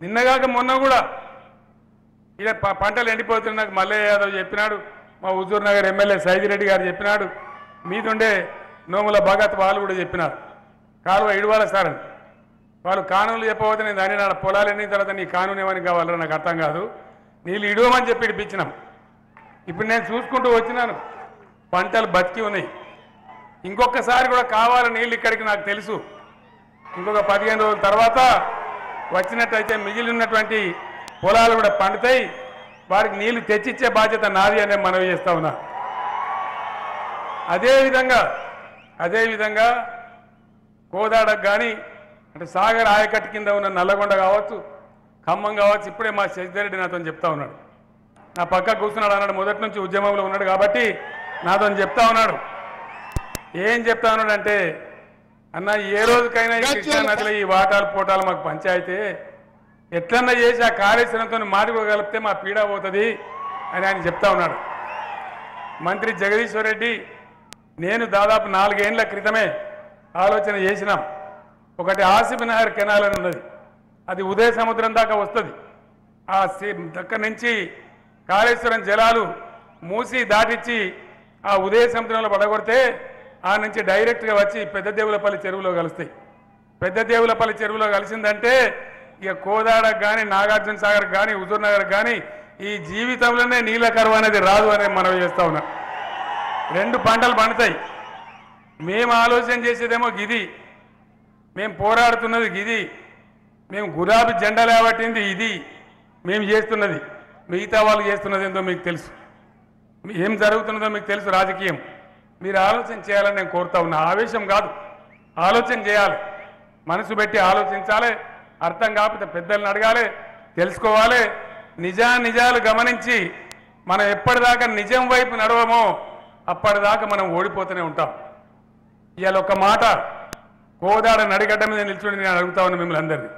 నిన్నగాక మొన్న కూడా ఇలా పంటలు ఎండిపోతున్న నాకు మల్లయ్య యాదవ్ చెప్పినాడు, మా హుజూర్ నగర్ ఎమ్మెల్యే సైదిరెడ్డి గారు చెప్పినాడు, మీదుండే నోముల భగత్ వాళ్ళు కూడా చెప్పినారు కాలువ ఇడవాల సార్ అని. వాళ్ళు కానూన్లు చెప్పబోతే నేను దాని నాడు పొలాలు ఎండిన తర్వాత నీ కానూన్ ఏమని కావాలరా నాకు అర్థం కాదు, నీళ్ళు ఇడవమని చెప్పి ఇడిపించినాం. ఇప్పుడు నేను చూసుకుంటూ వచ్చినాను, పంటలు బతికి ఉన్నాయి. ఇంకొకసారి కూడా కావాలి నీళ్ళు ఇక్కడికి నాకు తెలుసు. ఇంకొక 15 రోజుల తర్వాత వచ్చినట్టయితే మిగిలి ఉన్నటువంటి పొలాలు కూడా పండుతాయి, వారికి నీళ్లు తెచ్చిచ్చే బాధ్యత నాది అనే మనవి చేస్తా ఉన్నా. అదేవిధంగా కోదాడకు కానీ అంటే సాగర్ ఆయకట్టు కింద ఉన్న నల్లగొండ కావచ్చు, ఖమ్మం కావచ్చు, ఇప్పుడే మా శశిధరెడ్డి నాతో చెప్తా ఉన్నాడు, నా పక్క కూర్చున్నాడు అన్నాడు, మొదటి నుంచి ఉద్యమంలో ఉన్నాడు కాబట్టి నాతో చెప్తా ఉన్నాడు. ఏం చెప్తా ఉన్నాడు అంటే, అన్న ఏ రోజుకైనా ఈ కృష్ణా నదిలో ఈ వాటాలు పోటాలు మాకు పంచాయితే ఎట్లన్నా చేసి ఆ కాళేశ్వరంతో మాటిపోగలిపితే మా పీడ పోతుంది అని ఆయన చెప్తా ఉన్నాడు. మంత్రి జగదీశ్వర్ రెడ్డి నేను దాదాపు 4 ఏళ్ల క్రితమే ఆలోచన చేసినాం. ఒకటి ఆసిఫ్ నగర్ కెనాల్ అని ఉన్నది, అది ఉదయ సముద్రం దాకా వస్తుంది. ఆ దగ్గర నుంచి కాళేశ్వరం జలాలు మూసి దాటిచ్చి ఆ ఉదయ సముద్రంలో పడగొడితే ఆ నుంచి డైరెక్ట్గా వచ్చి పెద్దదేవులపల్లి చెరువులో కలుస్తాయి. పెద్దదేవులపల్లి చెరువులో కలిసిందంటే ఇక కోదాడకు కానీ నాగార్జున సాగర్కి కానీ హుజూర్ నగర్కి కానీ ఈ జీవితంలోనే నీళ్ళ కరువు అనేది రాదు అనే మనం చేస్తూ ఉన్నాం. 2 పంటలు పండుతాయి. మేము ఆలోచన చేసేదేమో గిది, మేము పోరాడుతున్నది గిది, మేము గులాబీ జెండా లేవట్టింది ఇది, మేము చేస్తున్నది. మిగతా వాళ్ళు చేస్తున్నది ఏందో మీకు తెలుసు, ఏం జరుగుతున్నదో మీకు తెలుసు. రాజకీయం మీరు ఆలోచన చేయాలని నేను కోరుతా ఉన్నా. ఆవేశం కాదు, ఆలోచన చేయాలి, మనసు పెట్టి ఆలోచించాలి. అర్థం కాకపోతే పెద్దలను అడగాలి, తెలుసుకోవాలి. నిజాలు గమనించి మనం ఎప్పటిదాకా నిజం వైపు నడవమో అప్పటిదాకా మనం ఓడిపోతూనే ఉంటాం. ఇవాళ ఒక మాట, కోదాడ నడిగడ్డ మీద నిల్చుని నేను అడుగుతా ఉన్నా మిమ్మల్ని అందరినీ,